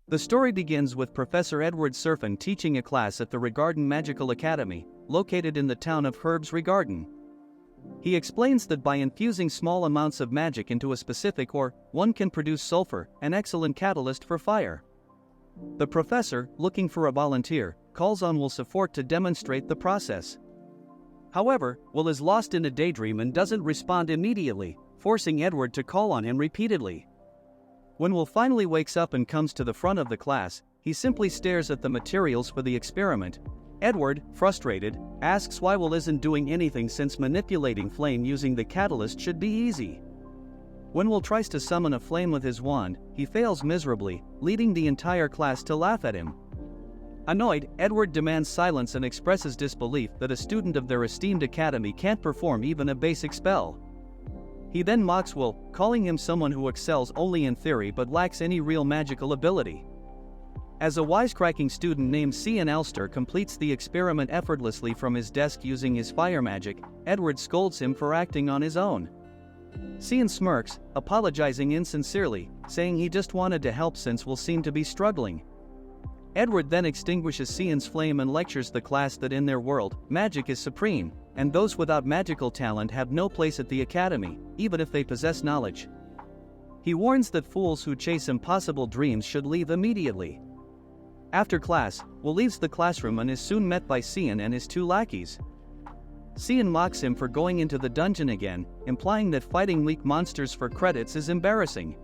The story begins with Professor Edward Serfin teaching a class at the Regarden Magical Academy, located in the town of Herbs Regarden. He explains that by infusing small amounts of magic into a specific ore, one can produce sulfur, an excellent catalyst for fire. The professor, looking for a volunteer, calls on Will Sefort to demonstrate the process. However, Will is lost in a daydream and doesn't respond immediately, forcing Edward to call on him repeatedly. When Will finally wakes up and comes to the front of the class, he simply stares at the materials for the experiment. Edward, frustrated, asks why Will isn't doing anything since manipulating flame using the catalyst should be easy. When Will tries to summon a flame with his wand, he fails miserably, leading the entire class to laugh at him. Annoyed, Edward demands silence and expresses disbelief that a student of their esteemed academy can't perform even a basic spell. He then mocks Will, calling him someone who excels only in theory but lacks any real magical ability. As a wisecracking student named Cian Alster completes the experiment effortlessly from his desk using his fire magic, Edward scolds him for acting on his own. Cian smirks, apologizing insincerely, saying he just wanted to help since Will seemed to be struggling. Edward then extinguishes Cian's flame and lectures the class that in their world, magic is supreme, and those without magical talent have no place at the academy, even if they possess knowledge. He warns that fools who chase impossible dreams should leave immediately. After class, Will leaves the classroom and is soon met by Cian and his two lackeys. Cian mocks him for going into the dungeon again, implying that fighting weak monsters for credits is embarrassing.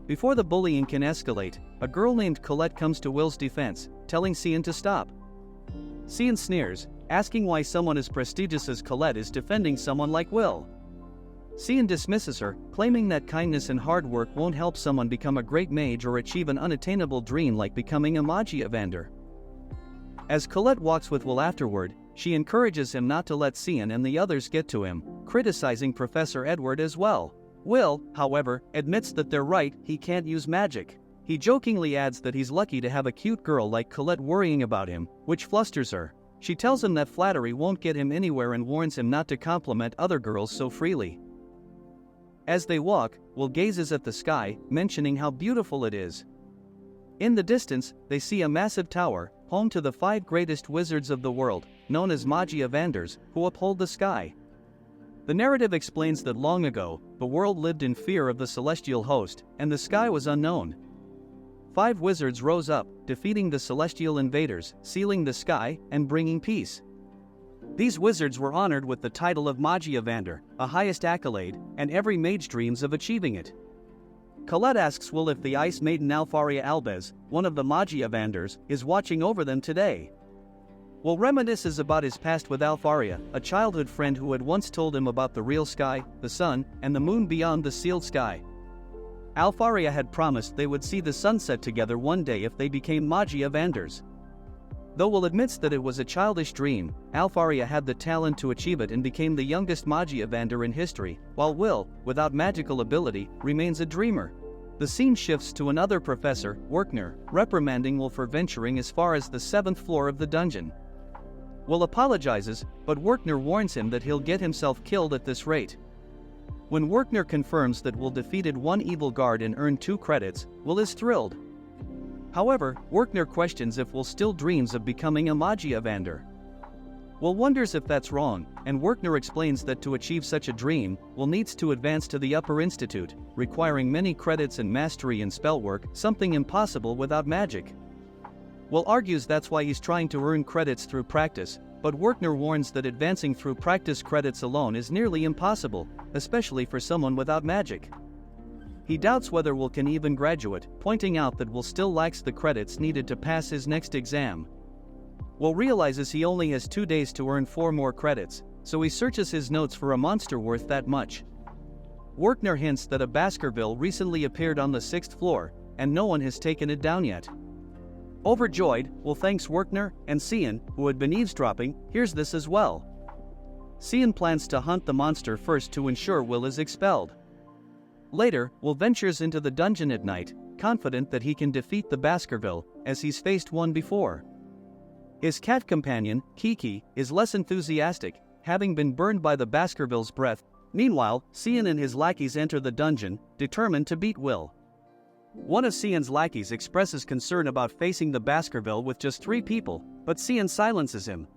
Before the bullying can escalate, a girl named Colette comes to Will's defense, telling Cian to stop. Cian sneers, asking why someone as prestigious as Colette is defending someone like Will. Cian dismisses her, claiming that kindness and hard work won't help someone become a great mage or achieve an unattainable dream like becoming a magia vendor. As Colette walks with Will afterward, she encourages him not to let Cian and the others get to him, criticizing Professor Edward as well. Will, however, admits that they're right, he can't use magic. He jokingly adds that he's lucky to have a cute girl like Colette worrying about him, which flusters her. She tells him that flattery won't get him anywhere and warns him not to compliment other girls so freely. As they walk, Will gazes at the sky, mentioning how beautiful it is. In the distance, they see a massive tower, home to the 5 greatest wizards of the world, known as Magia Vanders, who uphold the sky. The narrative explains that long ago, the world lived in fear of the celestial host, and the sky was unknown. 5 wizards rose up, defeating the celestial invaders, sealing the sky, and bringing peace. These wizards were honored with the title of Magia Vander, a highest accolade, and every mage dreams of achieving it. Colette asks Will if the ice maiden Alfaria Albez, one of the Magia Vanders, is watching over them today. Will reminisces about his past with Alfaria, a childhood friend who had once told him about the real sky, the sun, and the moon beyond the sealed sky. Alfaria had promised they would see the sunset together one day if they became Magia Vanders. Though Will admits that it was a childish dream, Alfaria had the talent to achieve it and became the youngest Magia Vander in history, while Will, without magical ability, remains a dreamer. The scene shifts to another professor, Werkner, reprimanding Will for venturing as far as the 7th floor of the dungeon. Will apologizes, but Werkner warns him that he'll get himself killed at this rate. When Werkner confirms that Will defeated one evil guard and earned 2 credits, Will is thrilled. However, Werkner questions if Will still dreams of becoming a Magia Vander. Will wonders if that's wrong, and Werkner explains that to achieve such a dream, Will needs to advance to the Upper Institute, requiring many credits and mastery in spellwork, something impossible without magic. Will argues that's why he's trying to earn credits through practice, but Werkner warns that advancing through practice credits alone is nearly impossible, especially for someone without magic. He doubts whether Will can even graduate, pointing out that Will still lacks the credits needed to pass his next exam. Will realizes he only has 2 days to earn 4 more credits, so he searches his notes for a monster worth that much. Werkner hints that a Baskerville recently appeared on the 6th floor, and no one has taken it down yet. Overjoyed, Will thanks Werkner, and Cian, who had been eavesdropping, hears this as well. Cian plans to hunt the monster first to ensure Will is expelled. Later, Will ventures into the dungeon at night, confident that he can defeat the Baskerville, as he's faced one before. His cat companion, Kiki, is less enthusiastic, having been burned by the Baskerville's breath. Meanwhile, Cian and his lackeys enter the dungeon, determined to beat Will. One of Cian's lackeys expresses concern about facing the Baskerville with just 3 people, but Cian silences him.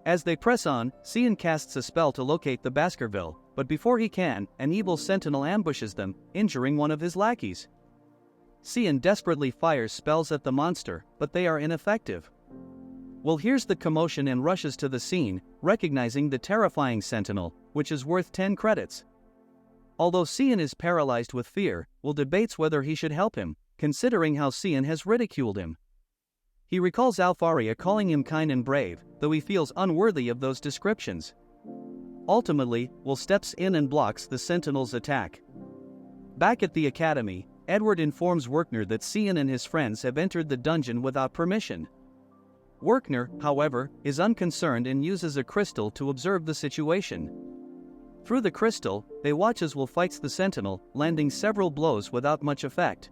As they press on, Cian casts a spell to locate the Baskerville, but before he can, an evil sentinel ambushes them, injuring one of his lackeys. Cian desperately fires spells at the monster, but they are ineffective. Will hears the commotion and rushes to the scene, recognizing the terrifying sentinel, which is worth 10 credits. Although Cian is paralyzed with fear, Will debates whether he should help him, considering how Cian has ridiculed him. He recalls Alfaria calling him kind and brave, though he feels unworthy of those descriptions. Ultimately, Will steps in and blocks the sentinel's attack. Back at the academy, Edward informs Werkner that Cian and his friends have entered the dungeon without permission. Werkner, however, is unconcerned and uses a crystal to observe the situation. Through the crystal, they watch as Will fights the sentinel, landing several blows without much effect.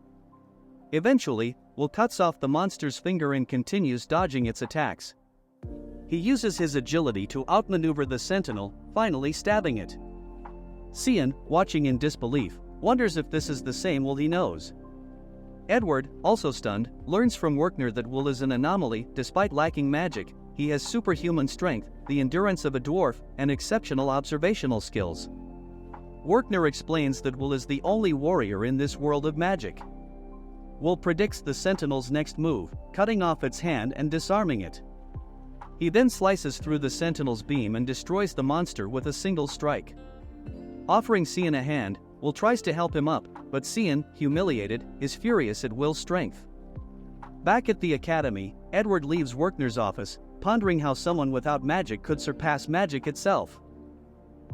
Eventually, Will cuts off the monster's finger and continues dodging its attacks. He uses his agility to outmaneuver the sentinel, finally stabbing it. Cian, watching in disbelief, wonders if this is the same Will he knows. Edward, also stunned, learns from Werkner that Will is an anomaly. Despite lacking magic, he has superhuman strength, the endurance of a dwarf, and exceptional observational skills. Werkner explains that Will is the only warrior in this world of magic. Will predicts the sentinel's next move, cutting off its hand and disarming it. He then slices through the sentinel's beam and destroys the monster with a single strike. Offering Cian a hand, Will tries to help him up, but Cian, humiliated, is furious at Will's strength. Back at the academy, Edward leaves Werkner's office, pondering how someone without magic could surpass magic itself.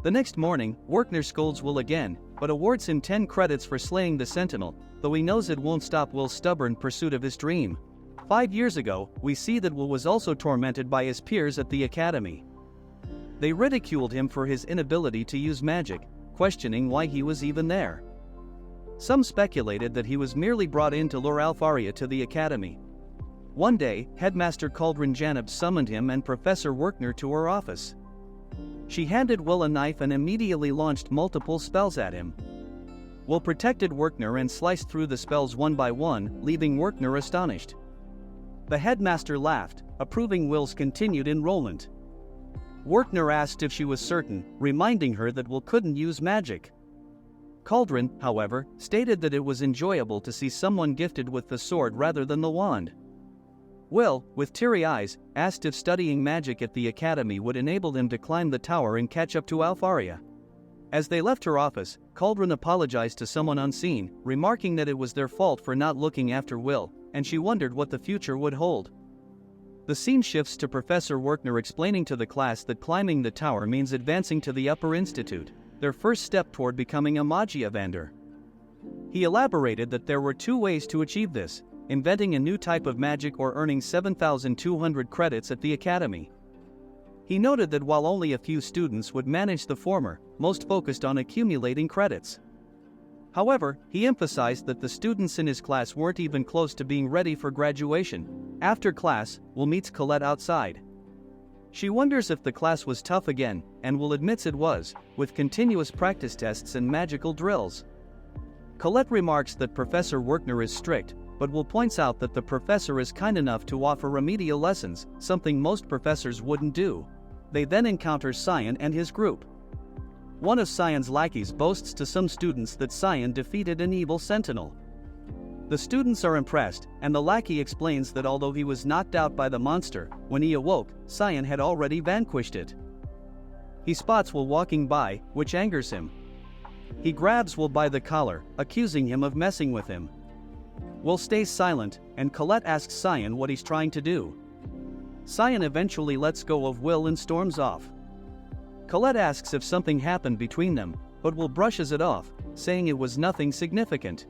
The next morning, Werkner scolds Will again, but awards him 10 credits for slaying the sentinel, though he knows it won't stop Will's stubborn pursuit of his dream. 5 years ago, we see that Will was also tormented by his peers at the academy. They ridiculed him for his inability to use magic, questioning why he was even there. Some speculated that he was merely brought in to lure Alfaria to the academy. One day, Headmaster Cauldron Janib summoned him and Professor Werkner to her office. She handed Will a knife and immediately launched multiple spells at him. Will protected Werkner and sliced through the spells one by one, leaving Werkner astonished. The headmaster laughed, approving Will's continued enrollment. Werkner asked if she was certain, reminding her that Will couldn't use magic. Cauldron, however, stated that it was enjoyable to see someone gifted with the sword rather than the wand. Will, with teary eyes, asked if studying magic at the academy would enable him to climb the tower and catch up to Alfaria. As they left her office, Cauldron apologized to someone unseen, remarking that it was their fault for not looking after Will, and she wondered what the future would hold. The scene shifts to Professor Werkner explaining to the class that climbing the tower means advancing to the Upper Institute, their first step toward becoming a magia vendor. He elaborated that there were 2 ways to achieve this: inventing a new type of magic or earning 7,200 credits at the academy. He noted that while only a few students would manage the former, most focused on accumulating credits. However, he emphasized that the students in his class weren't even close to being ready for graduation. After class, Will meets Colette outside. She wonders if the class was tough again, and Will admits it was, with continuous practice tests and magical drills. Colette remarks that Professor Werkner is strict, but Will points out that the professor is kind enough to offer remedial lessons, something most professors wouldn't do. They then encounter Cian and his group. One of Cian's lackeys boasts to some students that Cian defeated an evil sentinel. The students are impressed, and the lackey explains that although he was knocked out by the monster, when he awoke, Cian had already vanquished it. He spots Will walking by, which angers him. He grabs Will by the collar, accusing him of messing with him. Will stays silent, and Colette asks Cian what he's trying to do. Cian eventually lets go of Will and storms off. Colette asks if something happened between them, but Will brushes it off, saying it was nothing significant.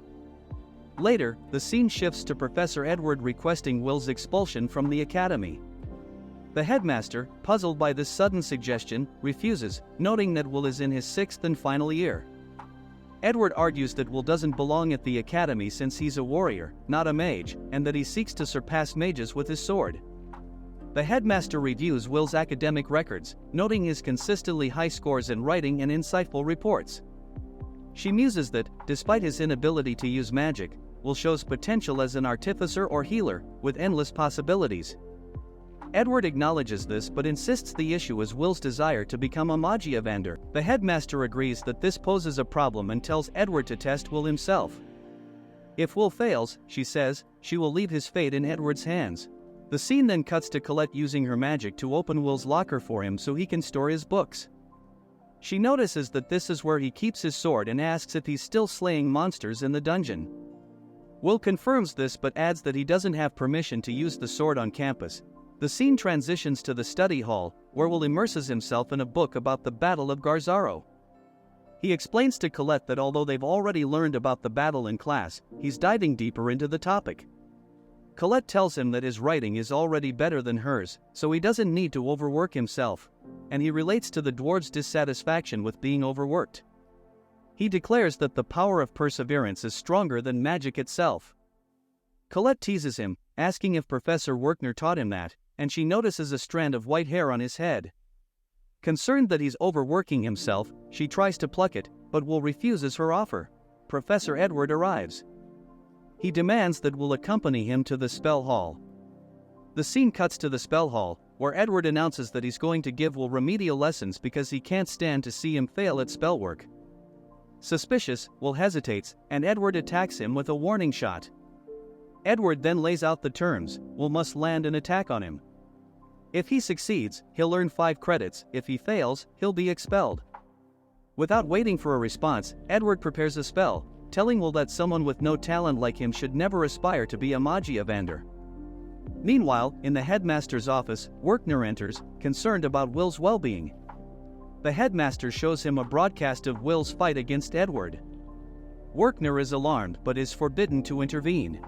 Later, the scene shifts to Professor Edward requesting Will's expulsion from the academy. The headmaster, puzzled by this sudden suggestion, refuses, noting that Will is in his 6th and final year. Edward argues that Will doesn't belong at the academy since he's a warrior, not a mage, and that he seeks to surpass mages with his sword. The headmaster reviews Will's academic records, noting his consistently high scores in writing and insightful reports. She muses that, despite his inability to use magic, Will shows potential as an artificer or healer, with endless possibilities. Edward acknowledges this but insists the issue is Will's desire to become a Magiavander. The headmaster agrees that this poses a problem and tells Edward to test Will himself. If Will fails, she says, she will leave his fate in Edward's hands. The scene then cuts to Colette using her magic to open Will's locker for him so he can store his books. She notices that this is where he keeps his sword and asks if he's still slaying monsters in the dungeon. Will confirms this but adds that he doesn't have permission to use the sword on campus. The scene transitions to the study hall, where Will immerses himself in a book about the Battle of Garzaro. He explains to Colette that although they've already learned about the battle in class, he's diving deeper into the topic. Colette tells him that his writing is already better than hers, so he doesn't need to overwork himself, and he relates to the dwarves' dissatisfaction with being overworked. He declares that the power of perseverance is stronger than magic itself. Colette teases him, asking if Professor Werkner taught him that, and she notices a strand of white hair on his head. Concerned that he's overworking himself, she tries to pluck it, but Will refuses her offer. Professor Edward arrives. He demands that Will accompany him to the spell hall. The scene cuts to the spell hall, where Edward announces that he's going to give Will remedial lessons because he can't stand to see him fail at spellwork. Suspicious, Will hesitates, and Edward attacks him with a warning shot. Edward then lays out the terms. Will must land an attack on him. If he succeeds, he'll earn 5 credits, if he fails, he'll be expelled. Without waiting for a response, Edward prepares a spell, telling Will that someone with no talent like him should never aspire to be a Magiavander. Meanwhile, in the headmaster's office, Werkner enters, concerned about Will's well-being. The headmaster shows him a broadcast of Will's fight against Edward. Werkner is alarmed but is forbidden to intervene.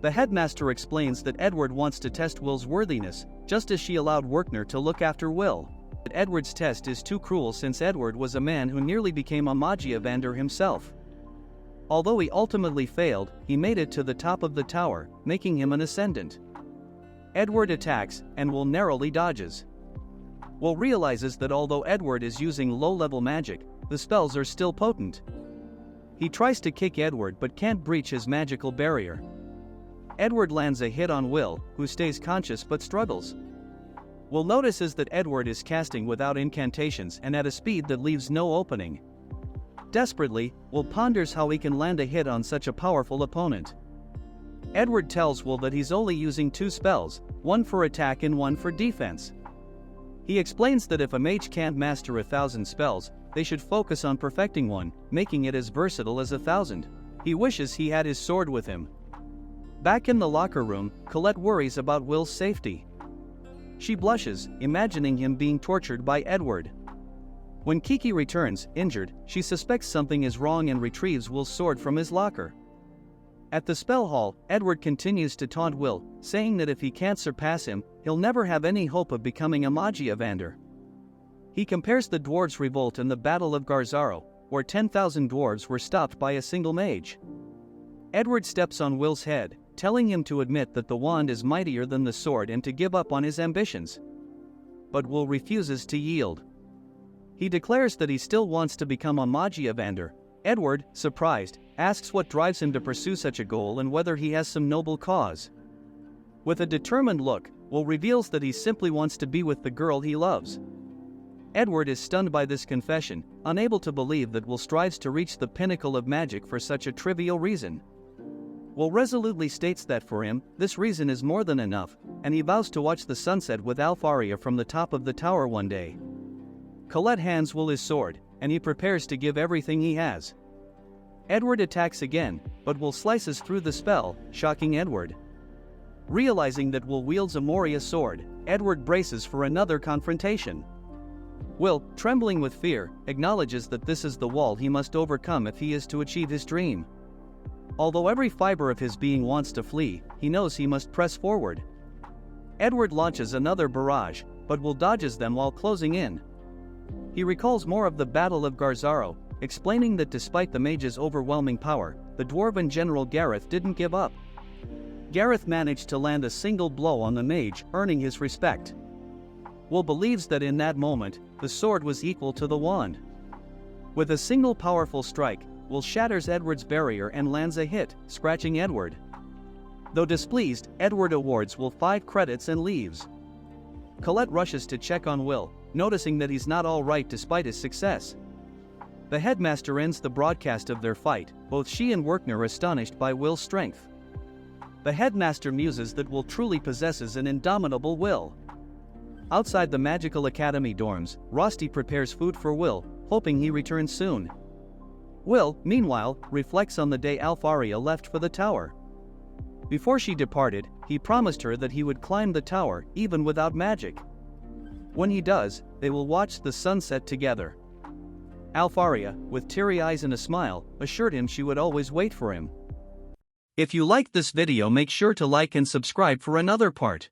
The headmaster explains that Edward wants to test Will's worthiness, just as she allowed Werkner to look after Will. But Edward's test is too cruel since Edward was a man who nearly became a Magiavander himself. Although he ultimately failed, he made it to the top of the tower, making him an ascendant. Edward attacks, and Will narrowly dodges. Will realizes that although Edward is using low-level magic, the spells are still potent. He tries to kick Edward but can't breach his magical barrier. Edward lands a hit on Will, who stays conscious but struggles. Will notices that Edward is casting without incantations and at a speed that leaves no opening. Desperately, Will ponders how he can land a hit on such a powerful opponent. Edward tells Will that he's only using 2 spells, one for attack and one for defense. He explains that if a mage can't master 1,000 spells, they should focus on perfecting one, making it as versatile as 1,000. He wishes he had his sword with him. Back in the locker room, Colette worries about Will's safety. She blushes, imagining him being tortured by Edward. When Kiki returns, injured, she suspects something is wrong and retrieves Will's sword from his locker. At the spell hall, Edward continues to taunt Will, saying that if he can't surpass him, he'll never have any hope of becoming a Magiavander. He compares the dwarves' revolt in the Battle of Garzaro, where 10,000 dwarves were stopped by a single mage. Edward steps on Will's head, telling him to admit that the wand is mightier than the sword and to give up on his ambitions. But Will refuses to yield. He declares that he still wants to become a Magiavander. Edward, surprised, asks what drives him to pursue such a goal and whether he has some noble cause. With a determined look, Will reveals that he simply wants to be with the girl he loves. Edward is stunned by this confession, unable to believe that Will strives to reach the pinnacle of magic for such a trivial reason. Will resolutely states that for him, this reason is more than enough, and he vows to watch the sunset with Alfaria from the top of the tower one day. Colette hands Will his sword, and he prepares to give everything he has. Edward attacks again, but Will slices through the spell, shocking Edward. Realizing that Will wields a Moria sword, Edward braces for another confrontation. Will, trembling with fear, acknowledges that this is the wall he must overcome if he is to achieve his dream. Although every fiber of his being wants to flee, he knows he must press forward. Edward launches another barrage, but Will dodges them while closing in. He recalls more of the Battle of Garzaro, explaining that despite the mage's overwhelming power, the dwarven general Gareth didn't give up. Gareth managed to land a single blow on the mage, earning his respect. Will believes that in that moment, the sword was equal to the wand. With a single powerful strike, Will shatters Edward's barrier and lands a hit, scratching Edward. Though displeased, Edward awards Will 5 credits and leaves. Colette rushes to check on Will, noticing that he's not all right despite his success. The headmaster ends the broadcast of their fight, both she and Werkner are astonished by Will's strength. The headmaster muses that Will truly possesses an indomitable will. Outside the Magical Academy dorms, Rosti prepares food for Will, hoping he returns soon. Will, meanwhile, reflects on the day Alfaria left for the tower. Before she departed, he promised her that he would climb the tower, even without magic. When he does, they will watch the sunset together. Alfaria, with teary eyes and a smile, assured him she would always wait for him. If you liked this video, make sure to like and subscribe for another part.